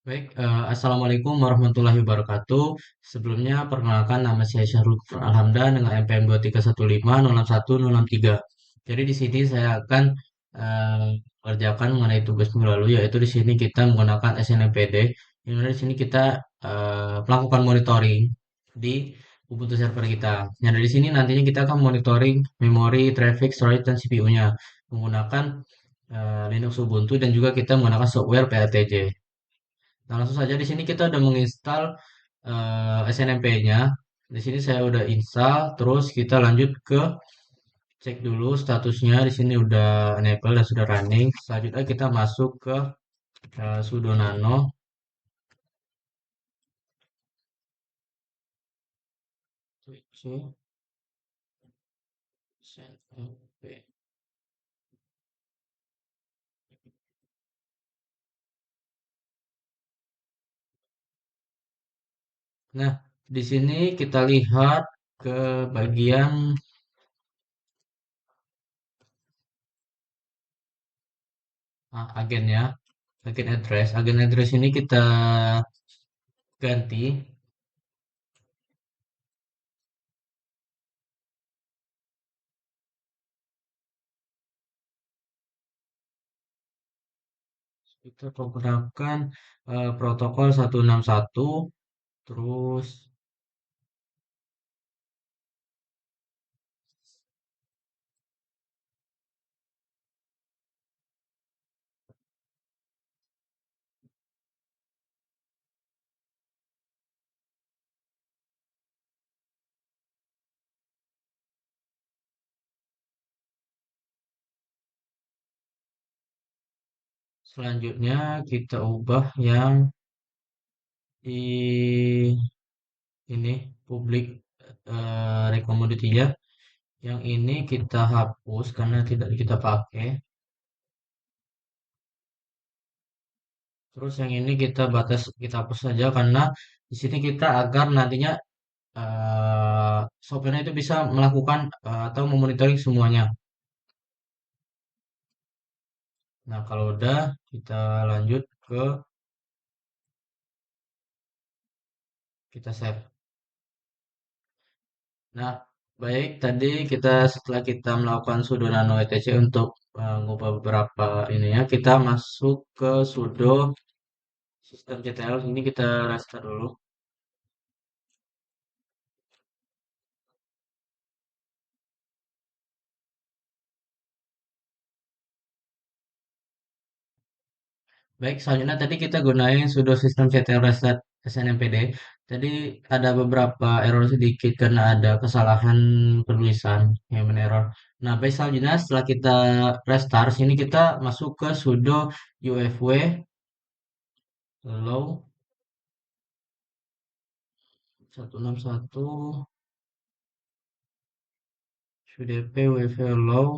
Baik, Assalamualaikum warahmatullahi wabarakatuh. Sebelumnya, perkenalkan nama saya Syahrul Gufron Alhamdan dengan NPM 231506163. Jadi di sini saya akan eh, mengerjakan mengenai tugas minggu lalu, yaitu di sini kita menggunakan SNMPD. Di mana di sini kita melakukan monitoring di Ubuntu server kita. Nah, dari sini nantinya kita akan monitoring memori, traffic, storage, dan CPU-nya menggunakan Linux Ubuntu dan juga kita menggunakan software PRTJ. Nah, langsung saja di sini kita udah menginstal SNMP-nya. Di sini saya udah install, terus kita lanjut ke cek dulu statusnya. Di sini udah enable dan sudah running. Selanjutnya kita masuk ke sudo nano switch SNMP. Nah, di sini kita lihat ke bagian agen ya, agen address. Agen address ini kita ganti. Kita menggunakan protokol 161. Terus selanjutnya kita ubah yang di ini publik recommended-nya. Yang ini kita hapus karena tidak kita pakai. Terus yang ini kita hapus saja karena di sini kita agar nantinya software itu bisa melakukan atau memonitoring semuanya. Nah, kalau udah kita lanjut ke kita save. Nah, baik tadi setelah kita melakukan sudo nano etc untuk mengubah beberapa ininya, kita masuk ke sudo systemctl. Ini kita restart dulu. Baik, selanjutnya tadi kita gunain sudo systemctl restart snmpd. Tadi ada beberapa error sedikit karena ada kesalahan penulisan yang error. Nah, baik selanjutnya setelah kita restart, sini kita masuk ke sudo ufw low 161 UDP WV low.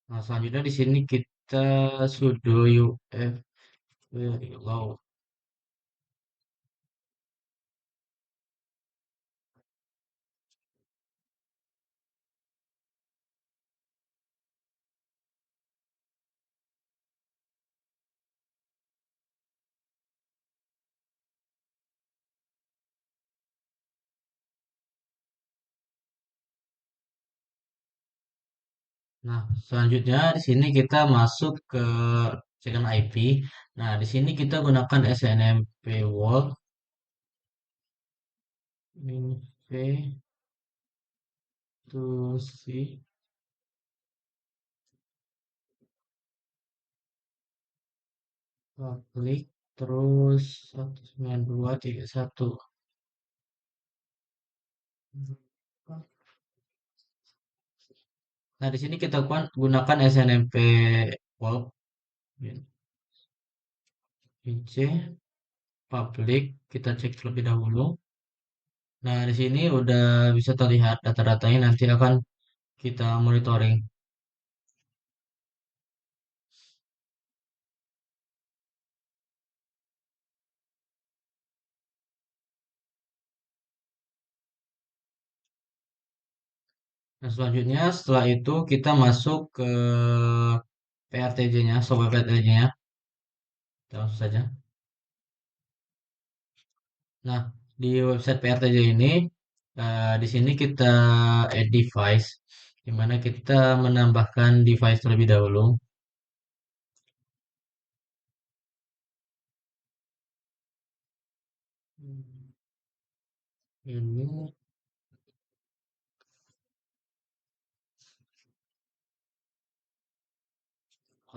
Nah, selanjutnya di sini kita sudo UFW low. Nah, selanjutnya di sini kita masuk ke second IP. Nah, di sini kita gunakan SNMP World Minv to C public terus 192.31. Nah, di sini kita gunakan SNMP World IC public. Kita cek terlebih dahulu. Nah, di sini udah bisa terlihat data-datanya nanti akan kita monitoring. Nah, selanjutnya setelah itu kita masuk ke PRTJ-nya, software PRTJ-nya. Kita langsung saja. Nah, di website PRTJ ini, di sini kita add device, di mana kita menambahkan device terlebih dahulu. Ini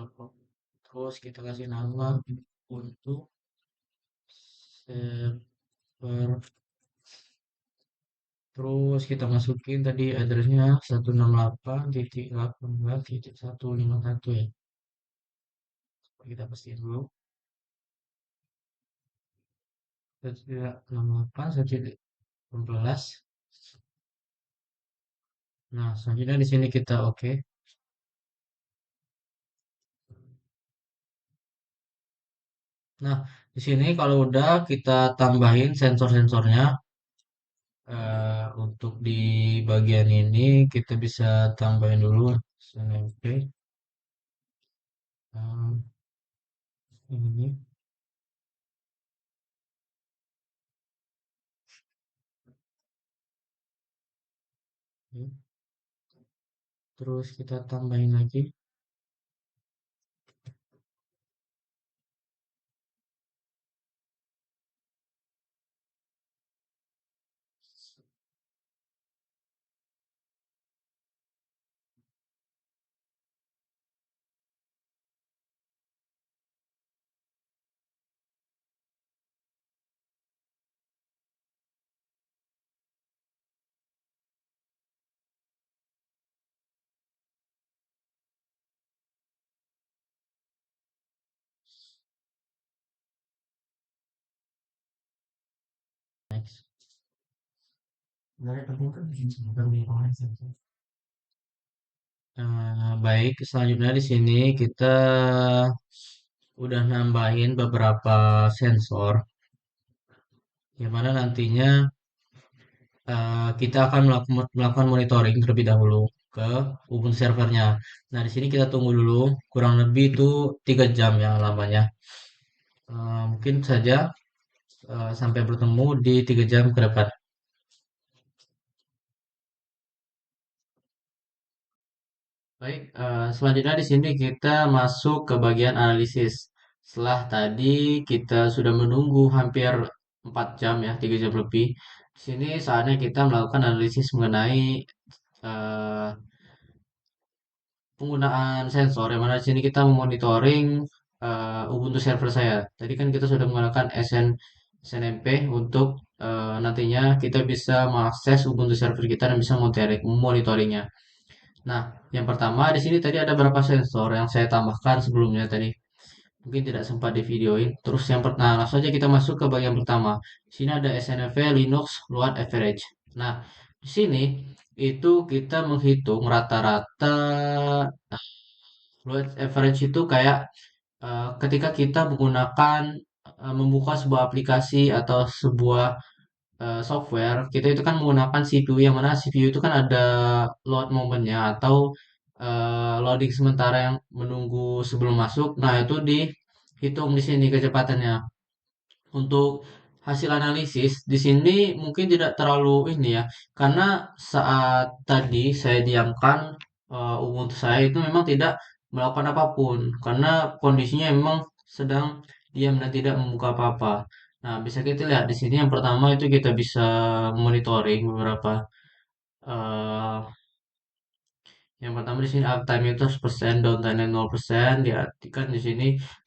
apa? Terus kita kasih nama untuk server. Terus kita masukin tadi addressnya 168.18.151 ya. Kita pastiin dulu. 168.1.18. Nah, selanjutnya di sini kita oke. Nah, di sini kalau udah kita tambahin sensor-sensornya. Untuk di bagian ini kita bisa tambahin dulu SNMP. Nah, ini. Terus kita tambahin lagi. Next. Baik, selanjutnya di sini kita udah nambahin beberapa sensor, yang mana nantinya kita akan melakukan monitoring terlebih dahulu ke Ubuntu servernya. Nah, di sini kita tunggu dulu, kurang lebih itu 3 jam ya lamanya. Mungkin saja sampai bertemu di 3 jam ke depan. Baik, selanjutnya di sini kita masuk ke bagian analisis. Setelah tadi kita sudah menunggu hampir 4 jam ya, 3 jam lebih. Di sini saatnya kita melakukan analisis mengenai eh, penggunaan sensor, yang mana di sini kita memonitoring Ubuntu server saya. Tadi kan kita sudah menggunakan SNMP untuk nantinya kita bisa mengakses Ubuntu server kita dan bisa monitoringnya. Nah, yang pertama di sini tadi ada beberapa sensor yang saya tambahkan sebelumnya tadi. Mungkin tidak sempat di videoin. Terus nah, langsung aja kita masuk ke bagian pertama. Di sini ada SNMP Linux Load Average. Nah, di sini itu kita menghitung rata-rata load average itu kayak ketika kita menggunakan membuka sebuah aplikasi atau sebuah software, kita itu kan menggunakan CPU, yang mana CPU itu kan ada load momennya atau loading sementara yang menunggu sebelum masuk. Nah, itu dihitung di sini kecepatannya. Untuk hasil analisis di sini mungkin tidak terlalu ini ya, karena saat tadi saya diamkan Ubuntu saya itu memang tidak melakukan apapun karena kondisinya memang sedang diam dan tidak membuka apa-apa. Nah, bisa kita lihat di sini yang pertama itu kita bisa monitoring beberapa eh, yang pertama di sini uptime itu 100%, downtime 0%, diartikan di sini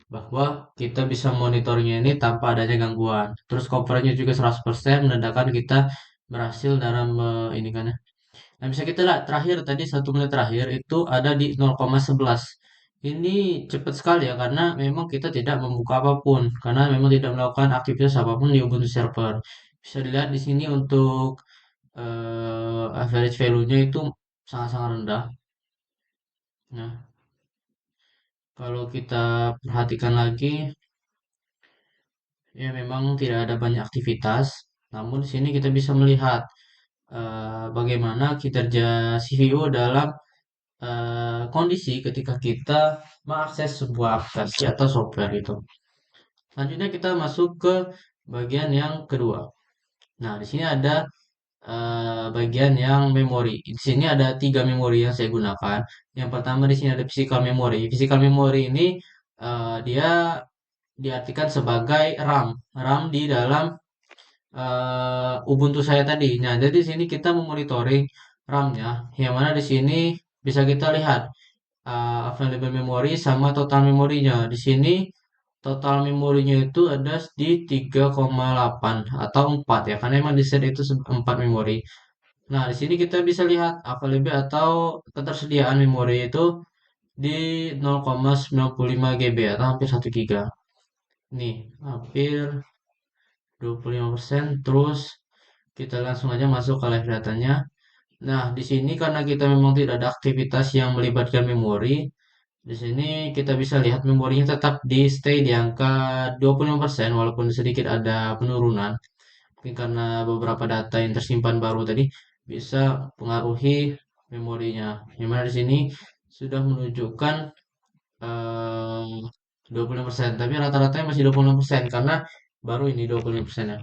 bahwa kita bisa monitoringnya ini tanpa adanya gangguan. Terus coverage juga 100%, menandakan kita berhasil dalam ini kan ya. Nah, bisa kita lihat terakhir tadi 1 menit terakhir itu ada di 0,11. Ini cepat sekali ya karena memang kita tidak membuka apapun, karena memang tidak melakukan aktivitas apapun di Ubuntu server. Bisa dilihat di sini untuk average value-nya itu sangat-sangat rendah. Nah, kalau kita perhatikan lagi, ya memang tidak ada banyak aktivitas. Namun di sini kita bisa melihat bagaimana kinerja CPU dalam kondisi ketika kita mengakses sebuah aplikasi atau software itu. Selanjutnya kita masuk ke bagian yang kedua. Nah, di sini ada bagian yang memori. Di sini ada tiga memori yang saya gunakan. Yang pertama di sini ada physical memory. Physical memory ini dia diartikan sebagai RAM. RAM di dalam Ubuntu saya tadi. Nah, jadi di sini kita memonitoring RAM-nya, yang mana di sini bisa kita lihat available memory sama total memorinya. Di sini total memorinya itu ada di 3,8 atau 4 ya, karena emang di set itu 4 memori. Nah, di sini kita bisa lihat available atau ketersediaan memori itu di 0,95 GB atau hampir 1 GB. Nih, hampir 25%. Terus kita langsung aja masuk ke live datanya. Nah, di sini karena kita memang tidak ada aktivitas yang melibatkan memori, di sini kita bisa lihat memorinya tetap di stay di angka 25% walaupun sedikit ada penurunan. Mungkin karena beberapa data yang tersimpan baru tadi bisa pengaruhi memorinya. Yang mana di sini sudah menunjukkan 25%, tapi rata-ratanya masih 25% karena baru ini 25% ya.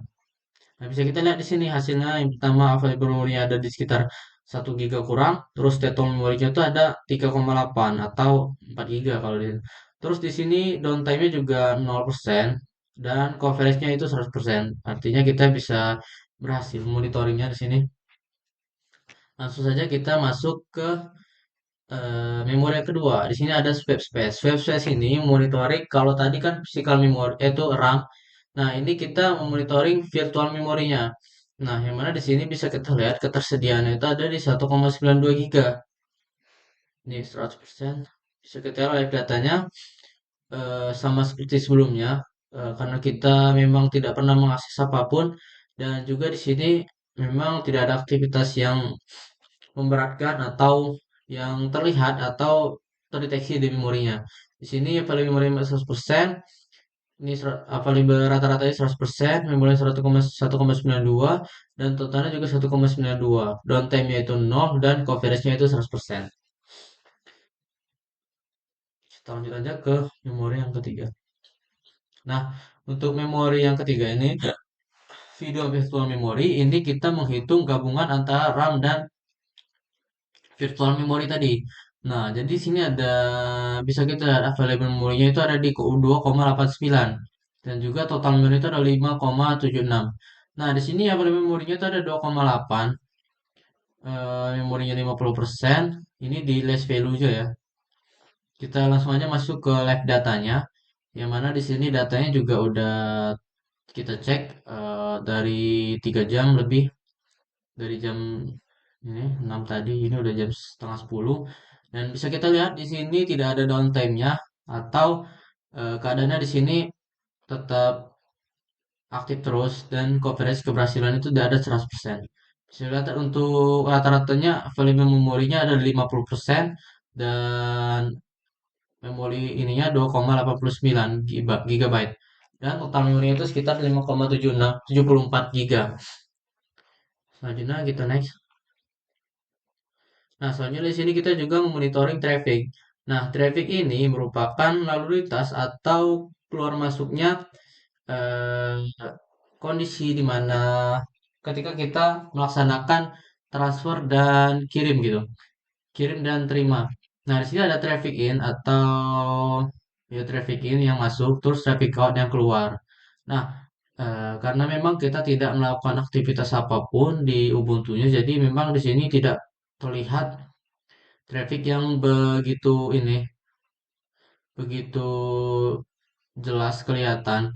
Nah, bisa kita lihat di sini hasilnya. Yang pertama, available memori ada di sekitar 1 GB kurang, terus total memorinya itu ada 3,8 atau 4 GB kalau di. Terus di sini downtime-nya juga 0% dan coverage-nya itu 100%. Artinya kita bisa berhasil monitoringnya di sini. Langsung saja kita masuk ke memori yang kedua. Di sini ada swap space. Swap space ini monitoring kalau tadi kan physical memory itu RAM. Nah, ini kita memonitoring virtual memorinya. Nah, yang mana di sini bisa kita lihat ketersediaannya itu ada di 1,92 GB. Ini 100%. Bisa kita lihat datanya sama seperti sebelumnya karena kita memang tidak pernah mengakses apapun dan juga di sini memang tidak ada aktivitas yang memberatkan atau yang terlihat atau terdeteksi di memorinya. Di sini paling memori 100%, ini paling rata-ratanya 100%, memori 1,92 dan totalnya juga 1,92. Downtime-nya itu 0 dan coverage-nya itu 100%. Kita lanjut aja ke memori yang ketiga. Nah, untuk memori yang ketiga ini video virtual memory ini kita menghitung gabungan antara RAM dan virtual memory tadi. Nah, jadi di sini ada bisa kita lihat available memorinya itu ada di 2,89 dan juga total memori itu ada 5,76. Nah, di sini available memorinya itu ada 2,8, memorinya 50%. Ini di less value aja ya. Kita langsung aja masuk ke live datanya. Yang mana di sini datanya juga udah kita cek dari 3 jam lebih, dari jam ini 6 tadi, ini udah jam setengah 10 dan bisa kita lihat di sini tidak ada downtime-nya atau keadaannya di sini tetap aktif terus dan coverage keberhasilan itu tidak ada 100%. Bisa lihat untuk rata-ratanya volume memorinya ada 50% dan memori ininya 2,89 GB dan total memorinya itu sekitar 5,76 74 GB. Selanjutnya kita next. Nah, selanjutnya di sini kita juga memonitoring traffic. Nah, traffic ini merupakan lalu lintas atau keluar masuknya eh, kondisi di mana ketika kita melaksanakan transfer dan kirim gitu, kirim dan terima. Nah, di sini ada traffic in atau ya traffic in yang masuk, terus traffic out yang keluar. Nah, karena memang kita tidak melakukan aktivitas apapun di Ubuntu-nya, jadi memang di sini tidak terlihat traffic yang begitu jelas kelihatan.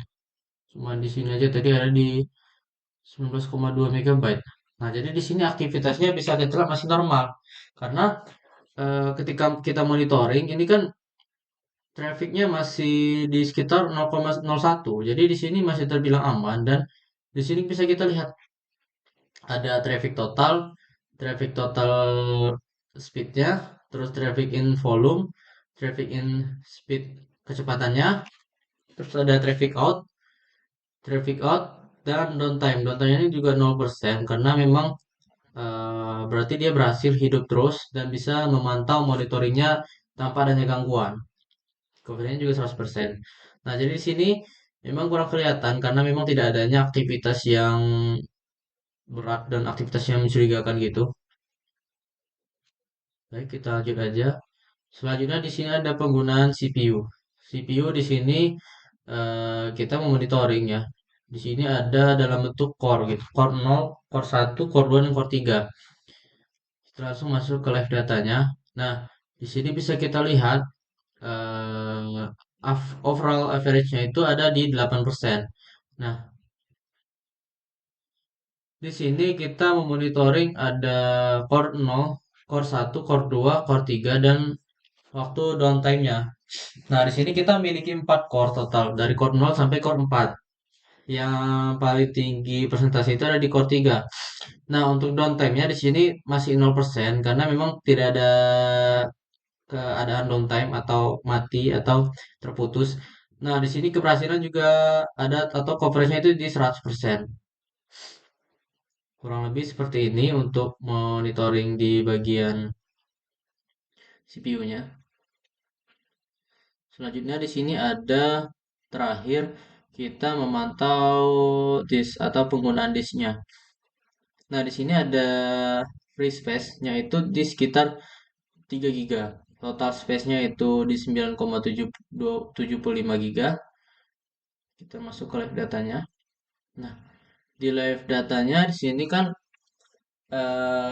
Cuma di sini aja tadi ada di 19,2 megabyte. Nah, jadi di sini aktivitasnya bisa kita lihat masih normal. Karena ketika kita monitoring ini kan trafficnya masih di sekitar 0,01. Jadi di sini masih terbilang aman dan di sini bisa kita lihat ada traffic total speednya, terus traffic in volume, traffic in speed kecepatannya, terus ada traffic out dan downtime. Downtime ini juga 0% karena memang berarti dia berhasil hidup terus dan bisa memantau monitoringnya tanpa adanya gangguan. Coveragenya juga 100%. Nah, jadi di sini memang kurang kelihatan karena memang tidak adanya aktivitas yang berat dan aktivitas yang mencurigakan gitu. Baik, kita lanjut aja. Selanjutnya di sini ada penggunaan CPU. CPU di sini kita memonitoring ya. Di sini ada dalam bentuk core gitu. Core 0, core 1, core 2, dan core 3. Kita langsung masuk ke live datanya. Nah, di sini bisa kita lihat eh, overall average-nya itu ada di 8%. Nah, di sini kita memonitoring ada core 0, core 1, core 2, core 3, dan waktu downtime-nya. Nah, di sini kita memiliki 4 core total, dari core 0 sampai core 4. Yang paling tinggi persentase itu ada di core 3. Nah, untuk downtime-nya di sini masih 0% karena memang tidak ada keadaan downtime atau mati atau terputus. Nah, di sini keberhasilan juga ada atau coverage-nya itu di 100%. Kurang lebih seperti ini untuk monitoring di bagian CPU-nya. Selanjutnya di sini ada terakhir kita memantau disk atau penggunaan disknya. Nah, di sini ada free space-nya itu di sekitar 3 giga. Total space-nya itu di 9,775 giga. Kita masuk ke live datanya. Nah, di live datanya di sini kan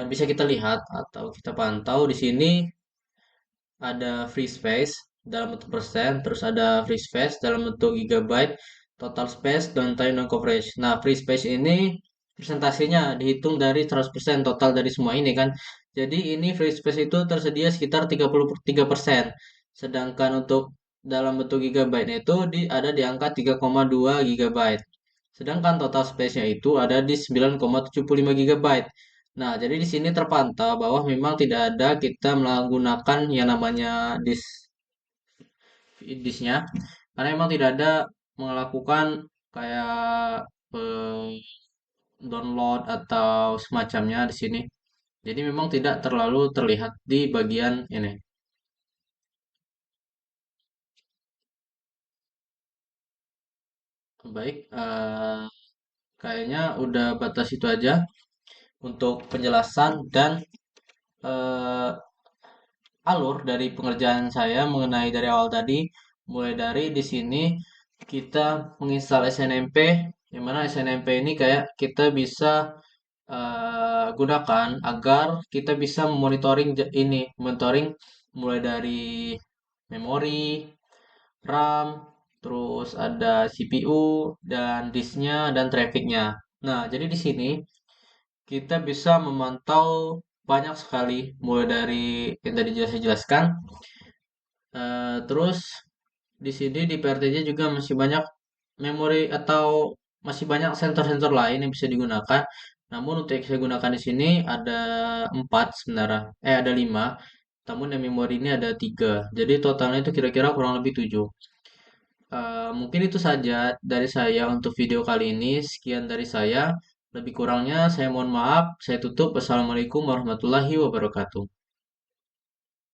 bisa kita lihat atau kita pantau di sini ada free space dalam bentuk persen, terus ada free space dalam bentuk gigabyte, total space, downtime, dan coverage. Nah, free space ini presentasinya dihitung dari 100% total dari semua ini kan. Jadi ini free space itu tersedia sekitar 33%. Sedangkan untuk dalam bentuk gigabyte itu ada di angka 3,2 gigabyte. Sedangkan total space-nya itu ada di 9,75 gigabyte. Nah, jadi di sini terpantau bahwa memang tidak ada kita menggunakan yang namanya disknya, karena memang tidak ada melakukan kayak download atau semacamnya di sini. Jadi memang tidak terlalu terlihat di bagian ini. Baik, kayaknya udah batas itu aja untuk penjelasan dan eh, alur dari pengerjaan saya mengenai dari awal tadi, mulai dari di sini kita menginstal SNMP, yang mana SNMP ini kayak kita bisa gunakan agar kita bisa memonitoring monitoring mulai dari memori, RAM, terus ada CPU dan disknya dan trafficnya. Nah, jadi di sini kita bisa memantau banyak sekali mulai dari yang tadi saya jelaskan. Terus di sini di PRTJ juga masih banyak memori atau masih banyak sensor-sensor lain yang bisa digunakan. Namun untuk yang saya gunakan di sini ada 4 sebenarnya, ada 5. Namun yang memori ini ada 3. Jadi totalnya itu kira-kira kurang lebih 7. Mungkin itu saja dari saya untuk video kali ini. Sekian dari saya. Lebih kurangnya saya mohon maaf. Saya tutup. Wassalamualaikum warahmatullahi wabarakatuh.